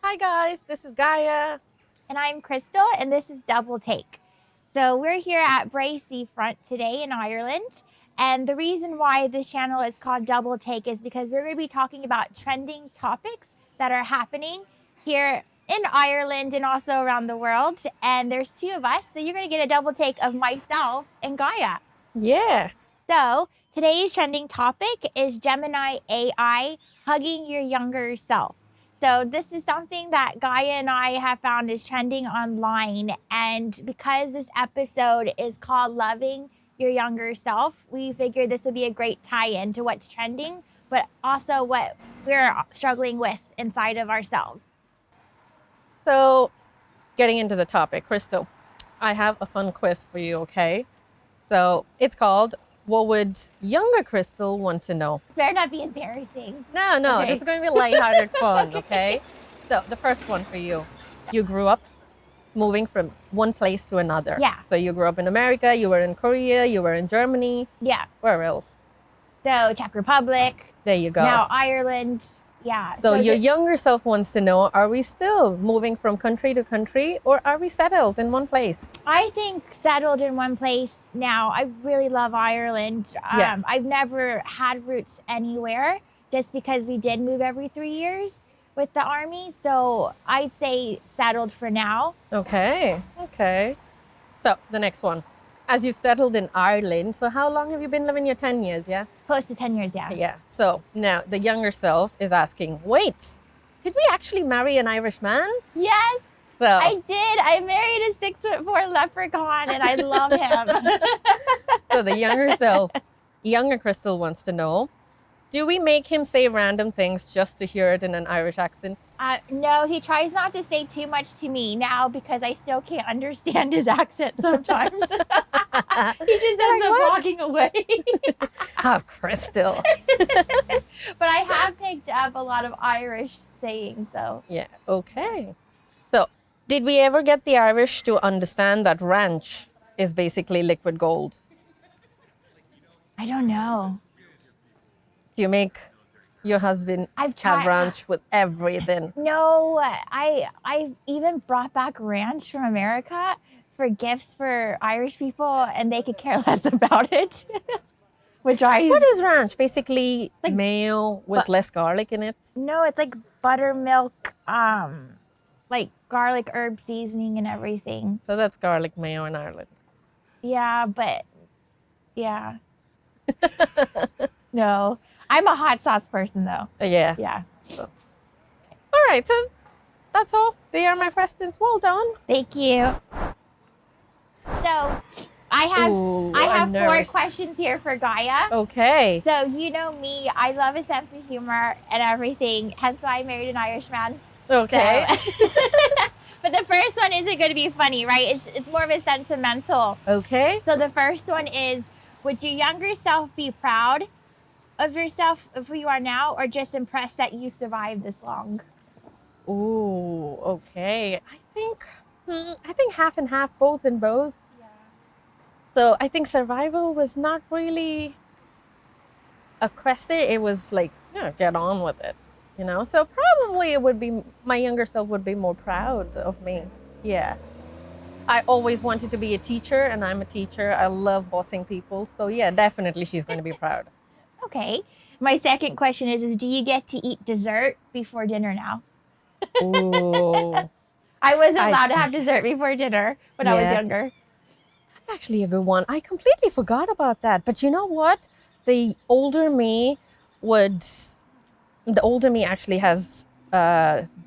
Hi guys, this is Gaia. And I'm Crystal, and this is Double Take. So we're here at Bray Seafront today in Ireland. And the reason why this channel is called Double Take is because we're going to be talking about trending topics that are happening here in Ireland and also around the world. And there's two of us, so you're going to get a double take of myself and Gaia. Yeah. So today's trending topic is Gemini AI hugging your younger self. So this is something that Gaia and I have found is trending online. And because this episode is called Loving Your Younger Self, we figured this would be a great tie-in to what's trending, but also what we're struggling with inside of ourselves. So, getting into the topic, Crystal, I have a fun quiz for you, okay? So, it's called What Would Younger Crystal Want to Know? Better not be embarrassing. No, Okay. This is going to be lighthearted fun, okay? So, the first one for you. You grew up moving from one place to another. Yeah. So, you grew up in America, you were in Korea, you were in Germany. Yeah. Where else? So Czech Republic. There you go. Now Ireland. Yeah. So your younger self wants to know, are we still moving from country to country, or are we settled in one place? I think settled in one place now. I really love Ireland. Yeah. I've never had roots anywhere just because we did move every 3 years with the Army. So I'd say settled for now. Okay. So the next one. As you've settled in Ireland, so how long have you been living here? 10 years, yeah? Close to 10 years, yeah. Yeah. So now the younger self is asking, wait, did we actually marry an Irish man? Yes, So I did. I married a 6'4" leprechaun and I love him. So the younger self, younger Crystal wants to know, do we make him say random things just to hear it in an Irish accent? No, he tries not to say too much to me now because I still can't understand his accent sometimes. He just ends up walking away. Oh, Crystal. But I have picked up a lot of Irish sayings, so. Yeah, okay. So, did we ever get the Irish to understand that ranch is basically liquid gold? I don't know. Do you make your husband I've have tried. ranch with everything? No, I even brought back ranch from America for gifts for Irish people, and they could care less about it. Which What is ranch? Basically Like mayo with less garlic in it? No, it's like buttermilk, like garlic herb seasoning and everything. So that's garlic mayo in Ireland. Yeah, but yeah. No. I'm a hot sauce person though. Yeah. Yeah. All right, so that's all. They are my questions. Well done. Thank you. So I have Ooh, I I'm have 4 nervous. questions here for Gaia. Okay. So you know me, I love a sense of humor and everything. Hence why I married an Irishman. Okay. So. But the first one isn't going to be funny, right? It's more of a sentimental. Okay. So the first one is, would your younger self be proud of yourself, of who you are now, or just impressed that you survived this long? Ooh, okay. I think half and half, both and both. Yeah. So I think survival was not really a question. It was like, get on with it, So probably it would be, my younger self would be more proud of me. Yeah. I always wanted to be a teacher, and I'm a teacher. I love bossing people. So yeah, definitely she's going to be proud. Okay. My second question is do you get to eat dessert before dinner now? Ooh. I wasn't allowed to have dessert before dinner when I was Yeah. younger. That's actually a good one. I completely forgot about that. But you know what? The older me actually has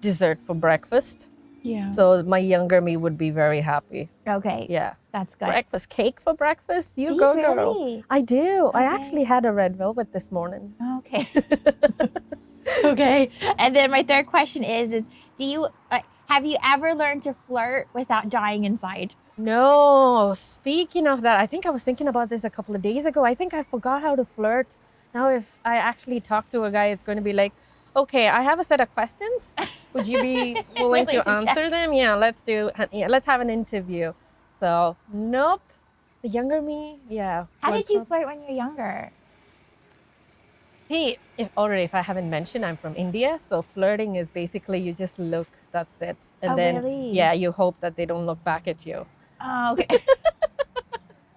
dessert for breakfast. Yeah. So my younger me would be very happy. Okay. Yeah. That's good. Breakfast cake for breakfast? You Do you go, girl. really? I do. I Okay. actually had a red velvet this morning. Okay. Okay. And then my third question is do you have you ever learned to flirt without dying inside? No. Speaking of that, I think I was thinking about this a couple of days ago. I think I forgot how to flirt. Now, if I actually talk to a guy, it's going to be like, okay, I have a set of questions. Would you be willing to answer them? Yeah, let's have an interview. So, nope. The younger me, yeah. How did what's you up? flirt when you're younger? I See, if I haven't mentioned, I'm from India, so flirting is basically you just look, that's it. And Oh, then, really? yeah, you hope that they don't look back at you. Oh, okay.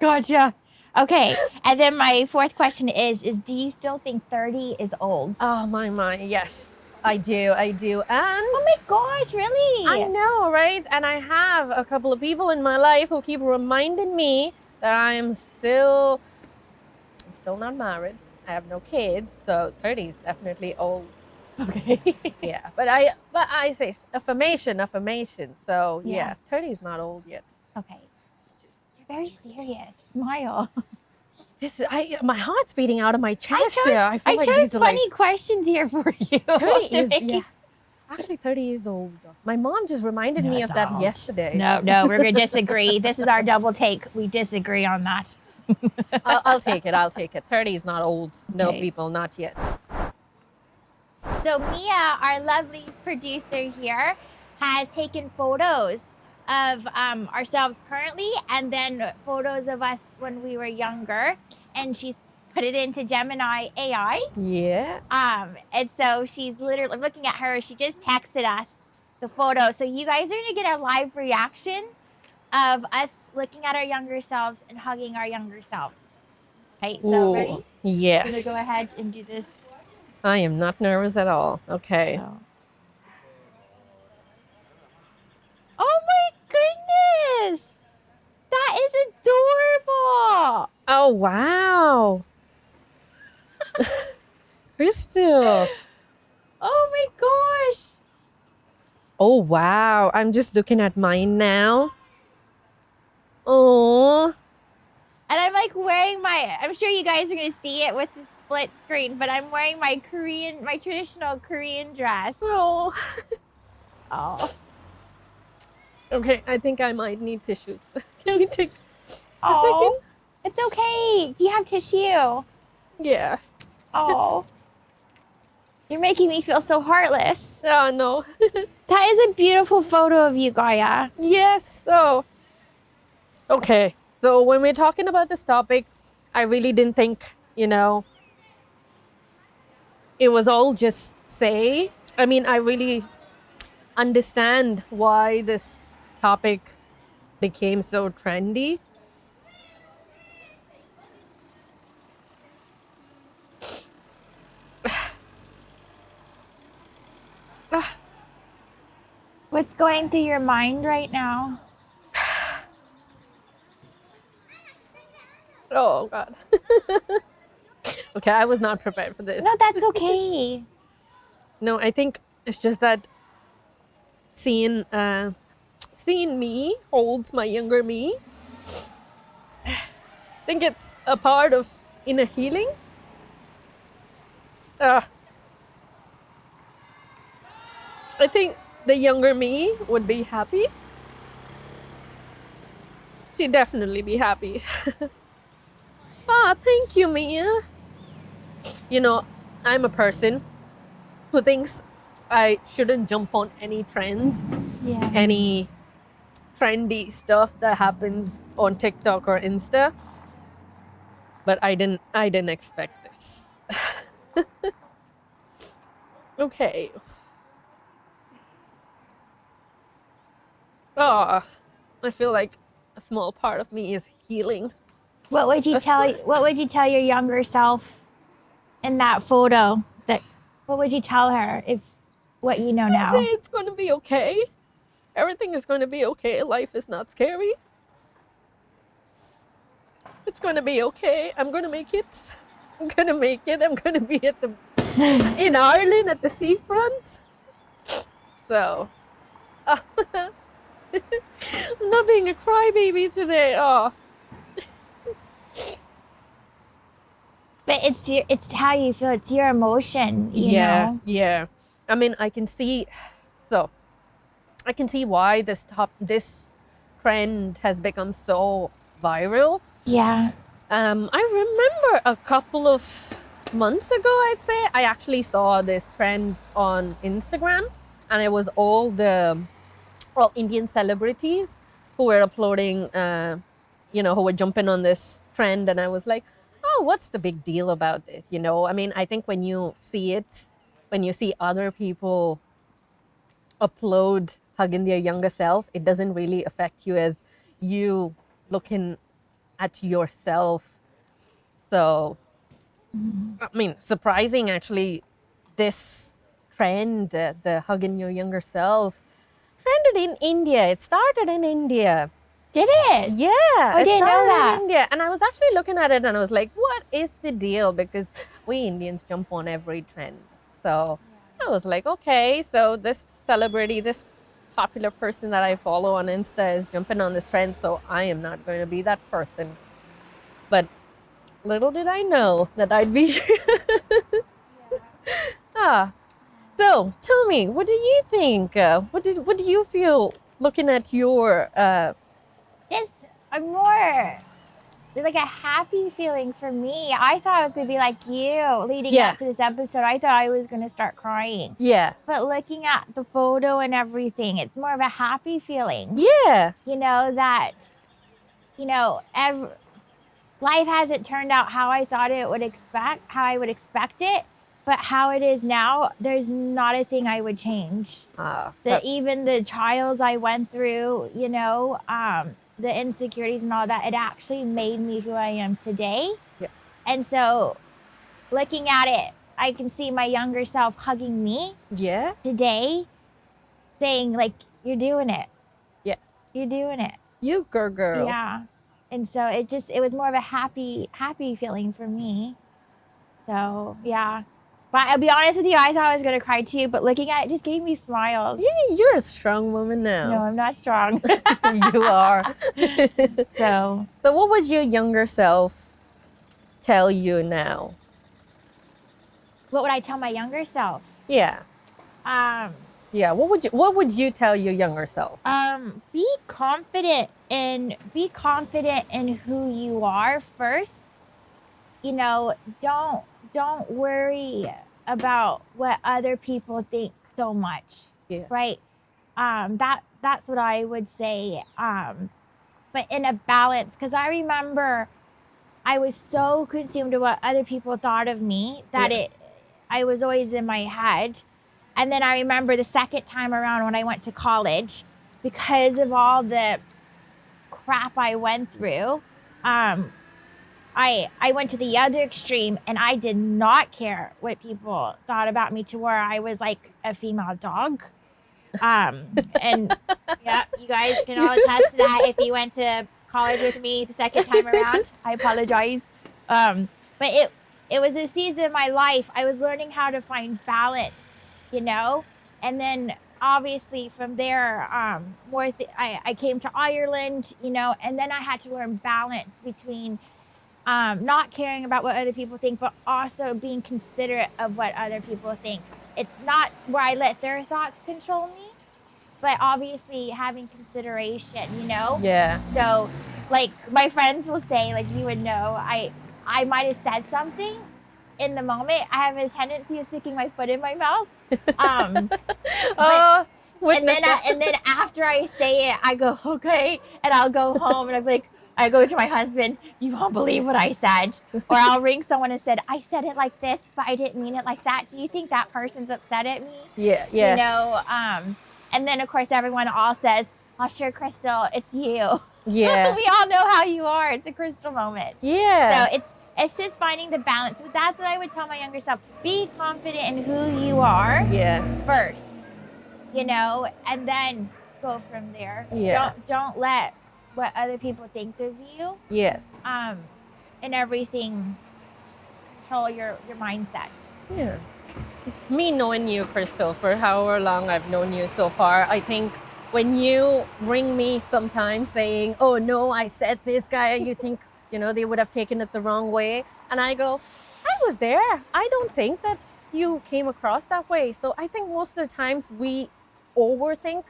Gotcha. Okay. And then my fourth question is do you still think 30 is old? Oh, my. Yes, I do. And Oh my gosh, really? I know, right? And I have a couple of people in my life who keep reminding me that I'm still not married. I have no kids, so 30 is definitely old. Okay. Yeah, but I say affirmation. So Yeah. yeah, 30 is not old yet. Okay. You're very serious. Smile. My heart's beating out of my chest. I feel like chose these are funny like questions here for you. 30 to is make yeah. you- Actually, 30 is old. My mom just reminded me it's of that not. yesterday. No, we're going to disagree. This is our double take. We disagree on that. I'll take it. 30 is not old. No, Okay. people, not yet. So Mia, our lovely producer here, has taken photos of ourselves currently and then photos of us when we were younger, and she's put it into Gemini AI. Yeah. And so she's literally looking at her. She just texted us the photo. So you guys are gonna get a live reaction of us looking at our younger selves and hugging our younger selves. Okay, so Ooh, ready? yes. I'm gonna go ahead and do this. I am not nervous at all. Okay. Oh my goodness! That is adorable! Oh, wow. Crystal. Oh my gosh! Oh, wow. I'm just looking at mine now. Oh. And I'm like wearing I'm sure you guys are gonna see it with the split screen, but I'm wearing my traditional Korean dress. Oh. Oh. Okay, I think I might need tissues. Can we take a Oh. second? It's okay. Do you have tissue? Yeah. Oh. You're making me feel so heartless. Oh, no. That is a beautiful photo of you, Gaia. Yes. So, okay. So when we're talking about this topic, I really didn't think, it was all just say. I mean, I really understand why this topic became so trendy. What's going through your mind right now? Oh, God. Okay, I was not prepared for this. No, that's okay. No, I think it's just that seeing me holds my younger me. I think it's a part of inner healing. I think the younger me would be happy. She'd definitely be happy. Thank you, Mia. I'm a person who thinks I shouldn't jump on any trends, Yeah. any trendy stuff that happens on TikTok or Insta. But I didn't expect this. Okay. I feel like a small part of me is healing. What would you tell your younger self in that photo? What would you tell her if what you know now? Say it's going to be okay. Everything is going to be okay. Life is not scary. It's going to be okay. I'm going to make it. I'm going to make it. I'm going to be in Ireland at the seafront. So, I'm not being a crybaby today. Oh. But it's how you feel. It's your emotion. You know? Yeah. I mean, I can see why this trend has become so viral. Yeah. I remember a couple of months ago, I'd say, I actually saw this trend on Instagram, and it was all the Indian celebrities who were uploading, who were jumping on this trend, and I was like, oh, what's the big deal about this? You know, I mean, I think when you see it, when you see other people upload hugging their younger self, it doesn't really affect you as you looking at yourself. So, I mean, surprising actually, this trend, the hugging your younger self, trended in India. It started in India. Did it? Yeah, I it didn't know started that. in India. And I was actually looking at it and I was like, what is the deal? Because we Indians jump on every trend. So I was like, okay, so this celebrity, this popular person that I follow on Insta is jumping on this trend. So I am not going to be that person. But little did I know that I'd be. ah. So tell me, what do you think? What do you feel looking at your Just a more like a happy feeling for me. I thought I was going to be like you leading Yeah. up to this episode. I thought I was going to start crying. Yeah. But looking at the photo and everything, it's more of a happy feeling. Yeah. You know, that, you know, life hasn't turned out how I thought it would how I would expect it. But how it is now, there's not a thing I would change. Even the trials I went through, you know, the insecurities and all that, it actually made me who I am today. Yeah. And so looking at it, I can see my younger self hugging me today, saying like, you're doing it. Yes. You're doing it. You girl. Yeah. And so it was more of a happy feeling for me. So yeah. But I'll be honest with you, I thought I was going to cry too, but looking at it just gave me smiles. Yeah, you're a strong woman now. No, I'm not strong. You are. So what would your younger self tell you now? What would I tell my younger self? Yeah. Yeah, what would you tell your younger self? Be confident in who you are first. You know, don't worry about what other people think so much. Yeah. Right? That's what I would say. But in a balance, because I remember I was so consumed with what other people thought of me that I was always in my head. And then I remember the second time around when I went to college, because of all the crap I went through, I went to the other extreme and I did not care what people thought about me, to where I was like a female dog. And yeah, you guys can all attest to that if you went to college with me the second time around. I apologize. But it was a season of my life. I was learning how to find balance, you know? And then obviously from there, I came to Ireland, you know, and then I had to learn balance between not caring about what other people think, but also being considerate of what other people think. It's not where I let their thoughts control me, but obviously having consideration, you know? Yeah. So, like, my friends will say, like, you would know, I might have said something in the moment. I have a tendency of sticking my foot in my mouth. And then after I say it, I go, okay, and I'll go home and I'm like, I go to my husband, you won't believe what I said. Or I'll ring someone and said, I said it like this, but I didn't mean it like that. Do you think that person's upset at me? Yeah, yeah. You know, and then of course everyone all says, oh, sure, Crystal, it's you. Yeah. We all know how you are. It's a Crystal moment. Yeah. So it's just finding the balance. But that's what I would tell my younger self. Be confident in who you are first, you know, and then go from there. Yeah. Don't let what other people think of you. Yes. And everything control your mindset. Yeah. Me knowing you, Crystal, for however long I've known you so far, I think when you ring me sometimes saying, oh no, I said this guy, you think, you know, they would have taken it the wrong way. And I go, I was there. I don't think that you came across that way. So I think most of the times we overthink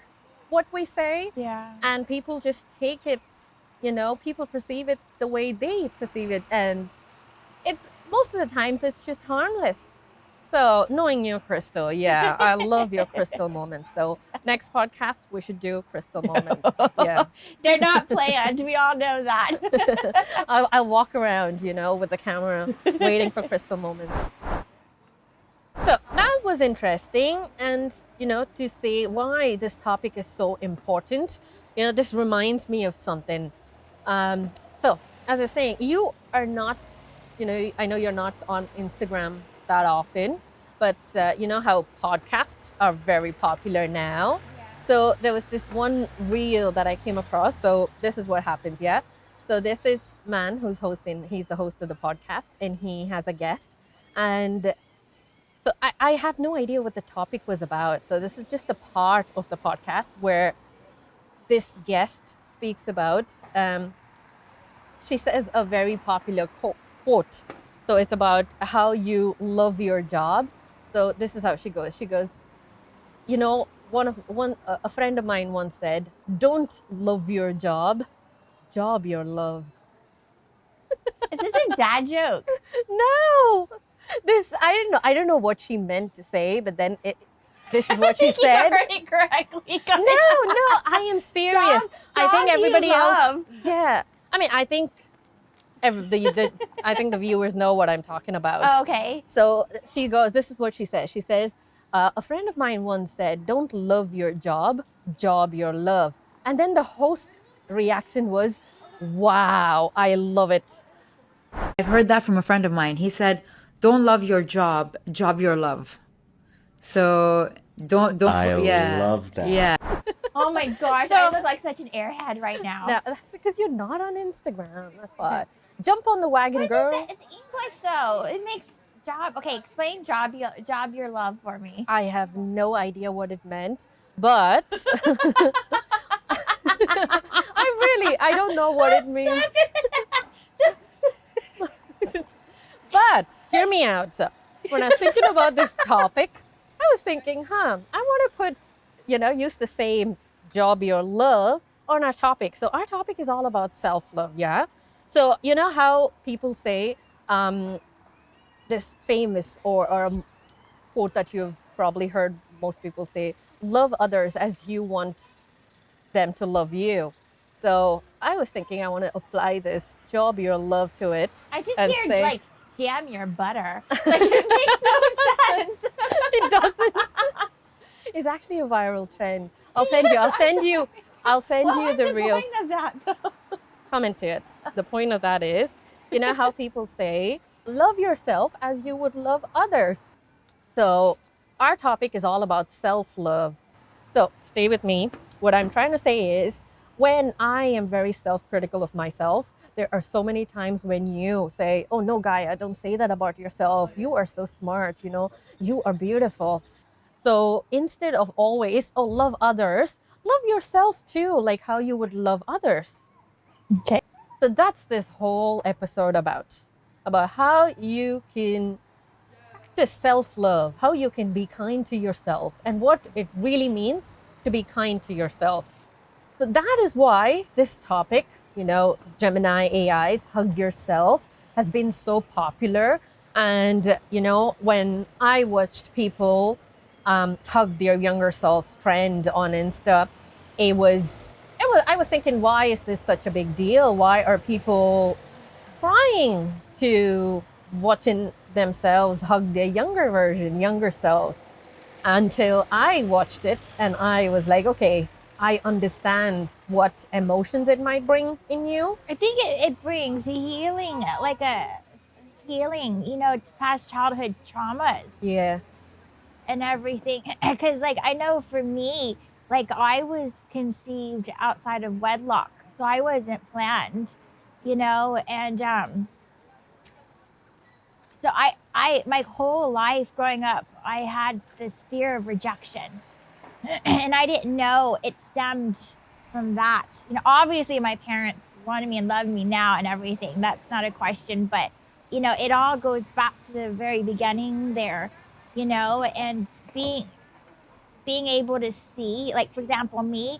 what we say. Yeah. And people just take it, you know, people perceive it the way they perceive it. And it's most of the times it's just harmless. So, knowing you, Crystal, yeah, I love your crystal moments. Though, next podcast we should do crystal moments. Yeah, They're not planned. We all know that. I'll walk around, with the camera, waiting for crystal moments. So that was interesting, and to see why this topic is so important. This reminds me of something. So as I was saying, you are not, I know you're not on Instagram that often, but you know how podcasts are very popular now. So there was this one reel that I came across. So this is what happens, yeah. So there's this man who's hosting. He's the host of the podcast, and he has a guest, and so I have no idea what the topic was about. So this is just a part of the podcast where this guest speaks about. She says a very popular quote. So it's about how you love your job. So this is how she goes. She goes, a friend of mine once said, "Don't love your job, job your love." Is this a dad joke? No, I don't know what she meant to say, but then this is what she said. You heard it correctly. No, I am serious. I think everybody else. Yeah, I mean, I think I think the viewers know what I'm talking about. Oh, okay. So she goes. This is what she says. She says, "A friend of mine once said, 'Don't love your job, job your love.'" And then the host's reaction was, "Wow, I love it." I've heard that from a friend of mine. He said, "Don't love your job, job your love." So don't. I yeah, love that. Yeah. Oh my gosh, I look like such an airhead right now. No, that's because you're not on Instagram. That's why. Jump on the wagon, What girl. is it? It's English though. It makes job. Okay, explain job your love for me. I have no idea what it meant, but I don't know what it means. But hear me out. So, when I was thinking about this topic, I was thinking, I want to put, use the same job your love on our topic. So our topic is all about self-love, yeah? So you know how people say this famous or a quote that you've probably heard most people say, love others as you want them to love you. So I was thinking I want to apply this job your love to it. I just and hear say, like jam your butter. Like it makes no sense. It doesn't. It's actually a viral trend. I'll send you What the was reels. point of that though? Comment to it. The point of that is, you know how people say, love yourself as you would love others. So our topic is all about self-love. So stay with me. What I'm trying to say is, when I am very self-critical of myself, there are so many times when you say, "Oh no, Gaia, don't say that about yourself. You are so smart, you are beautiful." So instead of always, love others, love yourself too, like how you would love others. Okay. So that's this whole episode about how you can practice self-love, how you can be kind to yourself, and what it really means to be kind to yourself. So that is why this topic, Gemini AI's Hug Yourself, has been so popular. And, when I watched people hug their younger selves trend on Insta, I was thinking, why is this such a big deal? Why are people crying to watching themselves hug their younger selves? Until I watched it and I was like, okay, I understand what emotions it might bring in you. I think it brings healing, like a healing, past childhood traumas. Yeah. And everything. Because, I know for me, I was conceived outside of wedlock. So I wasn't planned, and so I my whole life growing up, I had this fear of rejection. And I didn't know it stemmed from that. Obviously my parents wanted me and loved me now and everything. That's not a question. But, it all goes back to the very beginning there, and being able to see, for example, me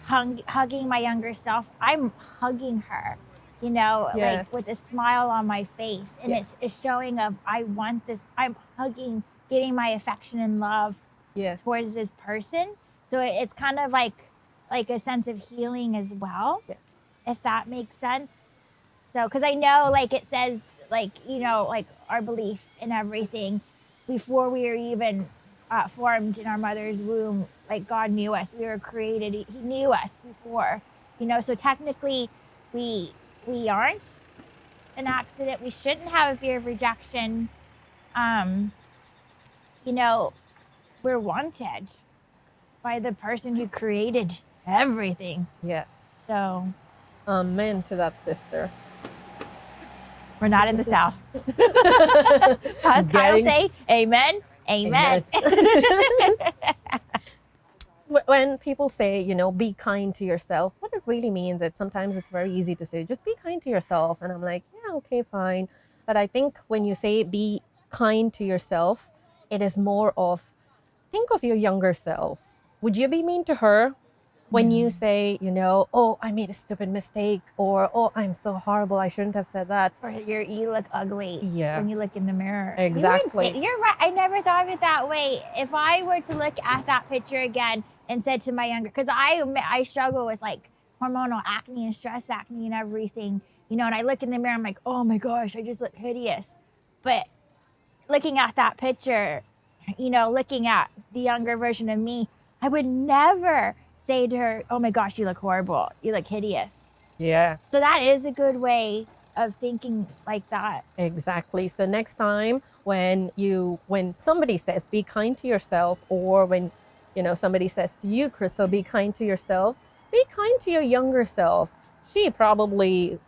hugging my younger self, I'm hugging her, with a smile on my face. And it's showing of, I want this, I'm hugging getting my affection and love Yeah. towards this person. So it's kind of like a sense of healing as well, Yeah. if that makes sense. So, because I know, like it says, like, you know, like our belief in everything before we were even formed in our mother's womb, like God knew us. We were created. He knew us before, you know. So technically, we aren't an accident. We shouldn't have a fear of rejection. You know, we're wanted by the person who created everything. Yes. So Amen to that, sister. we're not in the South. How's Kyle Getting- say? Amen. Amen. When people say, you know, be kind to yourself, what it really means is sometimes it's very easy to say, just be kind to yourself. And I'm like, yeah, okay, fine. But I think when you say be kind to yourself, it is more of, think of your younger self. Would you be mean to her when you say, you know, oh, I made a stupid mistake, or oh, I'm so horrible, I shouldn't have said that. Or you look ugly Yeah. when you look in the mirror. Exactly. You're right. I never thought of it that way. If I were to look at that picture again and said to my younger, because I struggle with like hormonal acne and stress acne and everything, you know, and I look in the mirror, I'm like, oh my gosh, I just look hideous. But looking at that picture, you know, looking at the younger version of me, I would never say to her, oh my gosh, you look horrible. You look hideous. Yeah. So that is a good way of thinking like that. Exactly. So next time when somebody says be kind to yourself, or when, you know, somebody says to you, Crystal, be kind to yourself, be kind to your younger self. She probably,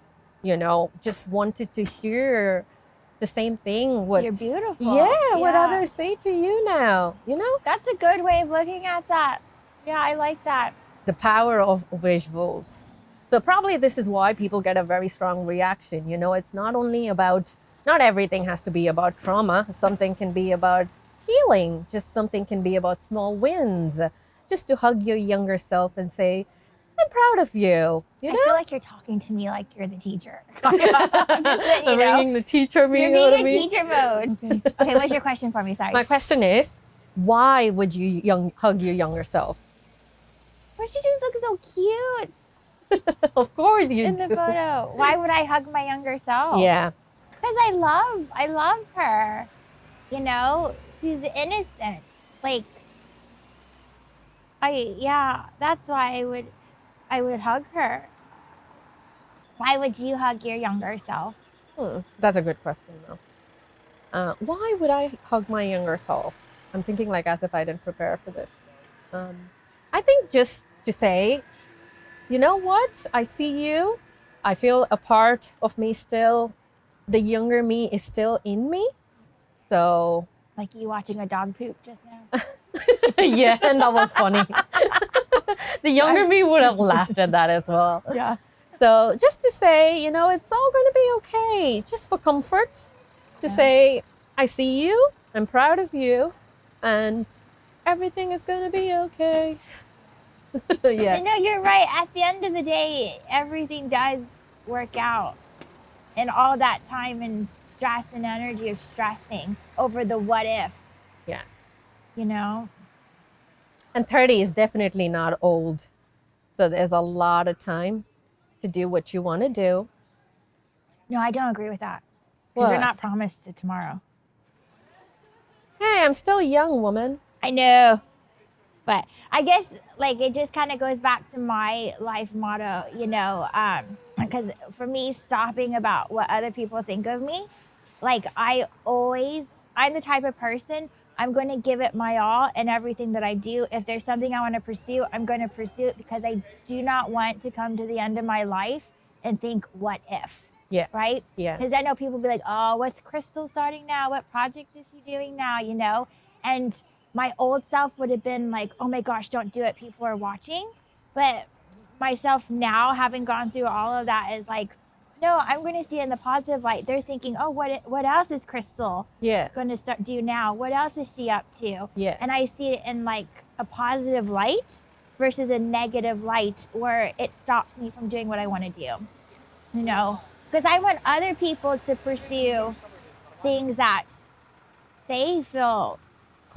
you know, just wanted to hear the same thing. You're beautiful. Yeah, what others say to you now, you know? That's a good way of looking at that. Yeah, I like that. The power of visuals. So probably this is why people get a very strong reaction. You know, it's not only about, not everything has to be about trauma. Something can be about healing. Just something can be about small wins. Just to hug your younger self and say, I'm proud of you. You know? I feel like you're talking to me like you're the teacher. Just, I'm bringing the teacher me. You're being in teacher mode. Okay, what's your question for me? Sorry. My question is, why would you hug your younger self? Well, she just looks so cute. Of course you in do. the photo. Why would I hug my younger self? Yeah. Because I love her. You know, she's innocent. Like, that's why I would hug her. Why would you hug your younger self? That's a good question, though. Why would I hug my younger self? I'm thinking like as if I didn't prepare for this. I think just to say, you know what? I see you. I feel a part of me still. The younger me is still in me. So. Like you watching a dog poop just now. Yeah, and that was funny. The younger me would have laughed at that as well. Yeah. So just to say, you know, it's all going to be okay. Just for comfort, to say, I see you, I'm proud of you, and everything is going to be okay. Yeah. No, you're right. At the end of the day, everything does work out. And all that time and stress and energy of stressing over the what ifs. Yeah. You know? And 30 is definitely not old. So there's a lot of time to do what you want to do. No, I don't agree with that. Because we're not promised to tomorrow. Hey, I'm still a young woman. I know. But I guess, like, it just kind of goes back to my life motto, you know, because for me, stopping about what other people think of me, like, I'm the type of person, I'm going to give it my all in everything that I do. If there's something I want to pursue, I'm going to pursue it because I do not want to come to the end of my life and think, what if? Yeah. Right? Yeah. Because I know people be like, oh, what's Crystal starting now? What project is she doing now? You know? And my old self would have been like, oh my gosh, don't do it. People are watching. But myself now, having gone through all of that, is like, no, I'm going to see it in the positive light. They're thinking, oh, what else is Crystal going to do now? What else is she up to? Yeah. And I see it in like a positive light versus a negative light where it stops me from doing what I want to do. You know, because I want other people to pursue things that they feel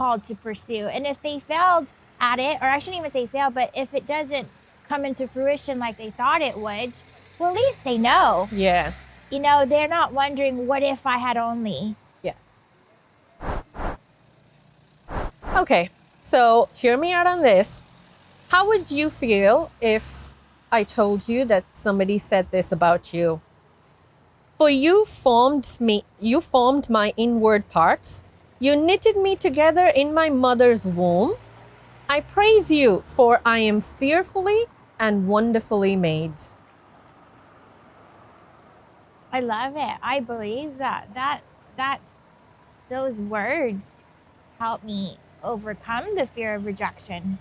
called to pursue. And if they failed at it, or I shouldn't even say fail, but if it doesn't come into fruition like they thought it would, well, at least they know. Yeah. You know, they're not wondering, what if I had only? Yes. Okay, so hear me out on this. How would you feel if I told you that somebody said this about you? For you formed my inward parts. You knitted me together in my mother's womb. I praise you, for I am fearfully and wonderfully made. I love it. I believe that's those words help me overcome the fear of rejection.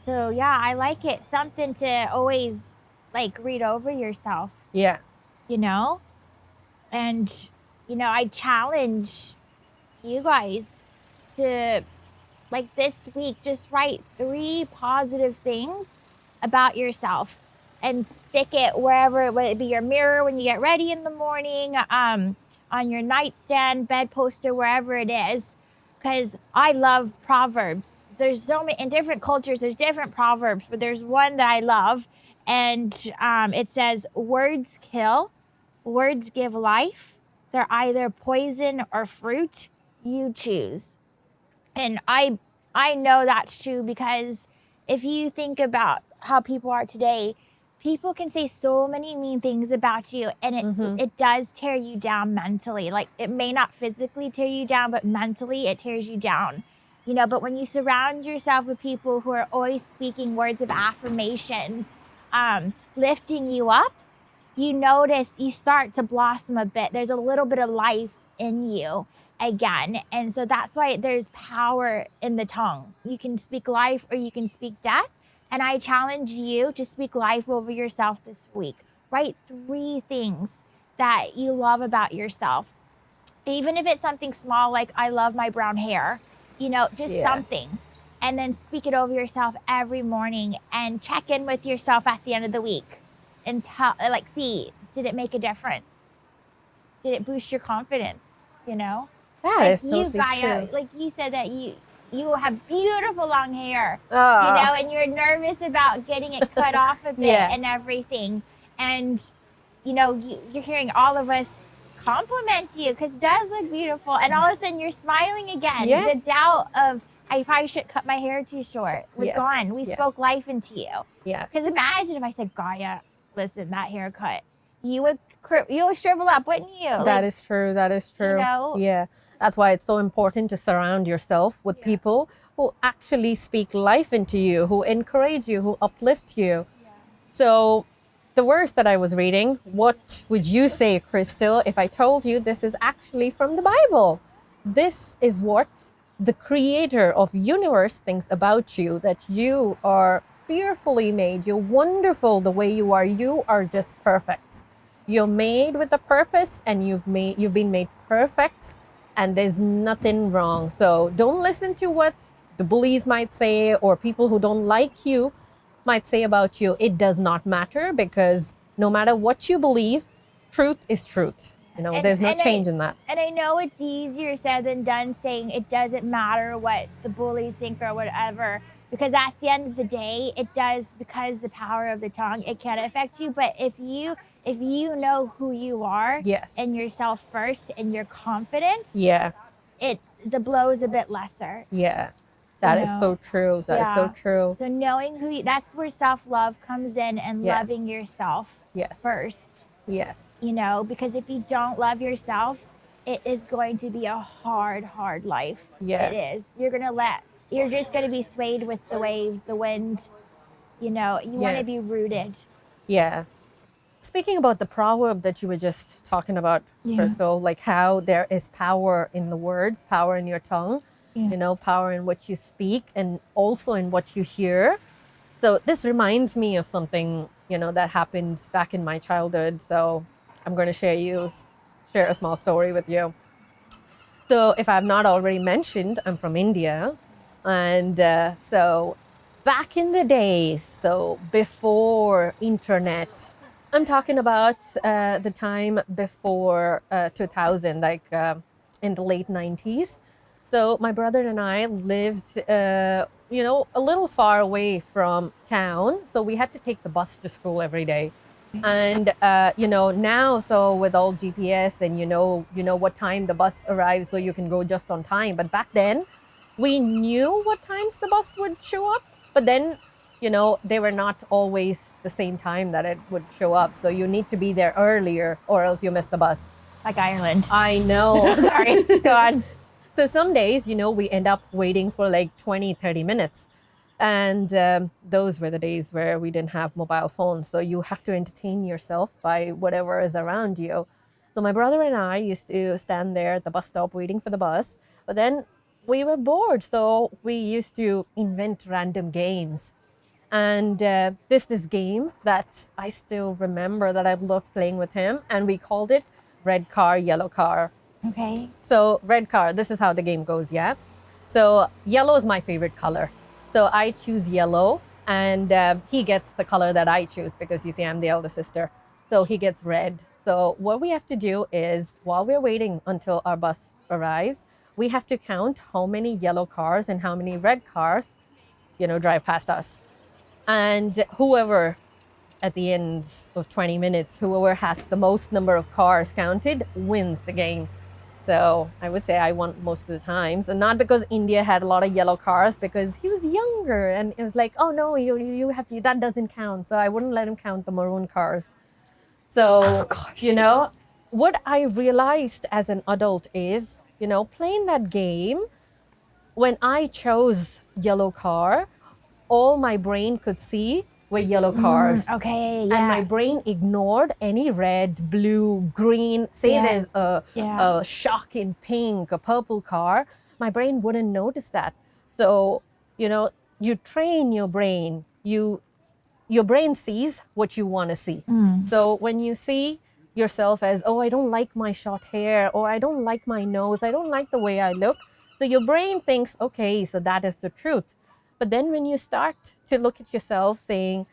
So yeah, I like it. Something to always like read over yourself, Yeah. you know? And you know, I challenge you guys to, like, this week, just write 3 positive things about yourself and stick it wherever, whether it be your mirror when you get ready in the morning, on your nightstand, bed poster, wherever it is. Because I love Proverbs. There's so many, in different cultures, there's different Proverbs, but there's one that I love. And it says, words kill, words give life. They're either poison or fruit. You choose. And I know that's true, because if you think about how people are today, people can say so many mean things about you, and it does tear you down mentally. Like, it may not physically tear you down, but mentally it tears you down. You know, but when you surround yourself with people who are always speaking words of affirmations, lifting you up, you notice you start to blossom a bit. There's a little bit of life in you again. And so that's why there's power in the tongue. You can speak life or you can speak death. And I challenge you to speak life over yourself this week. Write 3 things that you love about yourself. Even if it's something small, like I love my brown hair, you know, just something. And then speak it over yourself every morning and check in with yourself at the end of the week and tell, like, see, did it make a difference? Did it boost your confidence? You know? That Like is totally Gaia, true. like you said that you have beautiful long hair, you Oh, know, and you're nervous about getting it cut off a bit Yeah. and everything. And, you know, you're hearing all of us compliment you because it does look beautiful. And all of a sudden you're smiling again. Yes. The doubt of, I probably should cut my hair too short was Yes. gone. We Yeah. spoke life into you. yes. Because imagine if I said, Gaia, listen, that haircut, you would shrivel up, wouldn't you? That is true. That is true. know? Yeah. That's why it's so important to surround yourself with people who actually speak life into you, who encourage you, who uplift you. So, the verse that I was reading, what would you say, Crystal, if I told you this is actually from the Bible? This is what the creator of universe thinks about you, that you are fearfully made. You're wonderful the way you are. You are just perfect. You're made with a purpose, and you've been made perfect, and there's nothing wrong. So don't listen to what the bullies might say or people who don't like you might say about you. It does not matter, because no matter what you believe, truth is truth. You know, there's no change in that. And I know it's easier said than done, saying it doesn't matter what the bullies think or whatever, because at the end of the day, it does, because the power of the tongue, it can affect you. But if you know who you are, Yes. and yourself first, and you're confident, Yeah. the blow is a bit lesser. Yeah. That is so true. That is so true. So knowing who that's where self-love comes in, and loving yourself Yes. first. Yes. You know, because if you don't love yourself, it is going to be a hard life. Yeah. It is. You're just going to be swayed with the waves, the wind. You know, you want to be rooted. Yeah. Speaking about the proverb that you were just talking about, Crystal, like how there is power in the words, power in your tongue, you know, power in what you speak, and also in what you hear. So this reminds me of something, you know, that happened back in my childhood. So I'm going to share a small story with you. So if I've not already mentioned, I'm from India. And so back in the days, so before internet, I'm talking about the time before 2000, like in the late 90s. So my brother and I lived, a little far away from town. So we had to take the bus to school every day. And now, so with all GPS, and you know what time the bus arrives, so you can go just on time. But back then, we knew what times the bus would show up, but then they were not always the same time that it would show up. So you need to be there earlier, or else you miss the bus. Like Ireland. I know. Sorry, go on. So some days, we end up waiting for like 20, 30 minutes. And those were the days where we didn't have mobile phones. So you have to entertain yourself by whatever is around you. So my brother and I used to stand there at the bus stop waiting for the bus. But then we were bored. So we used to invent random games. And there's this game that I still remember that I loved playing with him. And we called it Red Car, Yellow Car. Okay. So red car, this is how the game goes, yeah? So yellow is my favorite color. So I choose yellow, and he gets the color that I choose because, you see, I'm the elder sister. So he gets red. So what we have to do is, while we're waiting until our bus arrives, we have to count how many yellow cars and how many red cars, drive past us. And whoever, at the end of 20 minutes, whoever has the most number of cars counted wins the game. So I would say I won most of the times, and not because India had a lot of yellow cars, because he was younger and it was like, oh no, you have to, that doesn't count. So I wouldn't let him count the maroon cars. So, what I realized as an adult is, playing that game, when I chose yellow car, all my brain could see were yellow cars. Okay, yeah. And my brain ignored any red, blue, green. Say there's a shocking pink, a purple car. My brain wouldn't notice that. So, you train your brain. Your brain sees what you want to see. So when you see yourself as, oh, I don't like my short hair, or I don't like my nose, I don't like the way I look. So your brain thinks, okay, so that is the truth. But then when you start to look at yourself saying,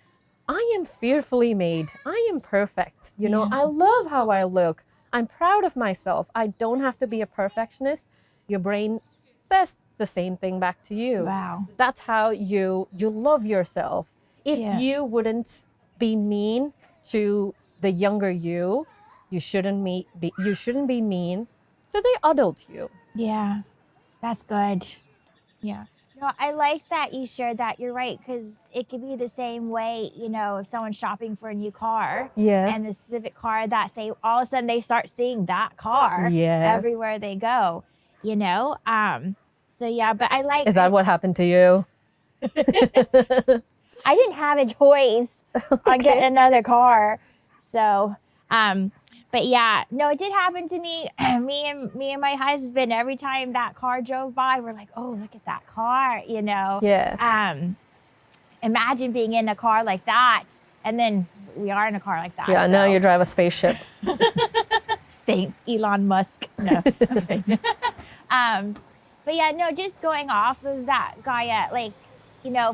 I am fearfully made, I am perfect, I love how I look, I'm proud of myself, I don't have to be a perfectionist, your brain says the same thing back to you. Wow. That's how you love yourself. If you wouldn't be mean to the younger you shouldn't be mean to the adult you. Yeah, that's good. Yeah. No, I like that you shared that. You're right, because it could be the same way, if someone's shopping for a new car, and the specific car that they all of a sudden they start seeing that car everywhere they go, So yeah, but I like. Is that what happened to you? I didn't have a choice on getting another car, so but yeah, no, it did happen to me. me and my husband, every time that car drove by, we're like, oh, look at that car, Yeah. Imagine being in a car like that, and then we are in a car like that. Yeah, now you drive a spaceship. Thanks, Elon Musk. No. But yeah, no, just going off of that, Gaia, like,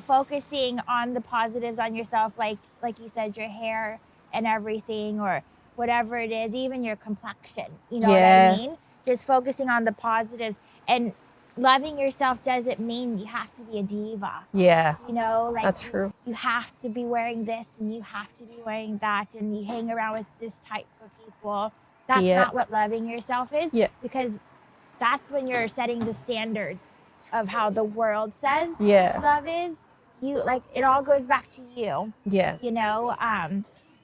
focusing on the positives on yourself, like you said, your hair and everything, or whatever it is, even your complexion, what I mean? Just focusing on the positives, and loving yourself doesn't mean you have to be a diva. Yeah. Like that's true. You have to be wearing this and you have to be wearing that, and you hang around with this type of people. That's not what loving yourself is. Yes. Because that's when you're setting the standards of how the world says love is. It all goes back to you. Yeah.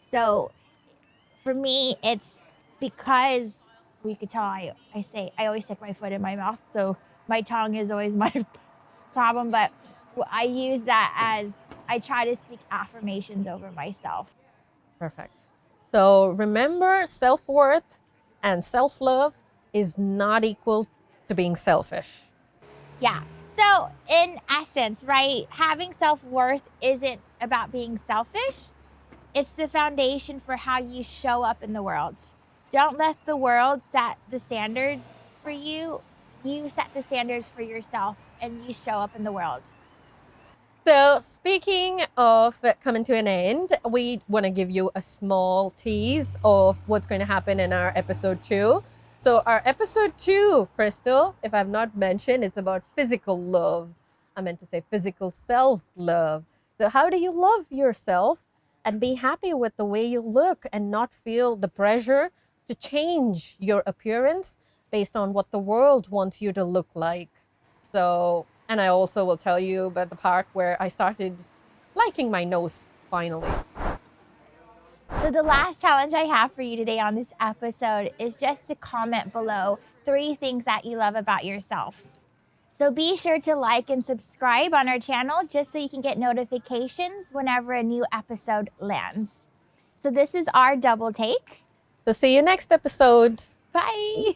So for me, it's because we could tell I always stick my foot in my mouth, so my tongue is always my problem, but I use that as I try to speak affirmations over myself. Perfect. So remember, self-worth and self-love is not equal to being selfish. Yeah. So in essence, right, having self-worth isn't about being selfish. It's the foundation for how you show up in the world. Don't let the world set the standards for you. You set the standards for yourself, and you show up in the world. So speaking of coming to an end, we want to give you a small tease of what's going to happen in our episode 2. So our episode 2, Crystal, if I've not mentioned, it's about physical love. I meant to say physical self-love. So how do you love yourself and be happy with the way you look and not feel the pressure to change your appearance based on what the world wants you to look like? So, and I also will tell you about the part where I started liking my nose finally. So the last challenge I have for you today on this episode is just to comment below 3 things that you love about yourself. So be sure to like and subscribe on our channel just so you can get notifications whenever a new episode lands. So this is our double take. So see you next episode. Bye.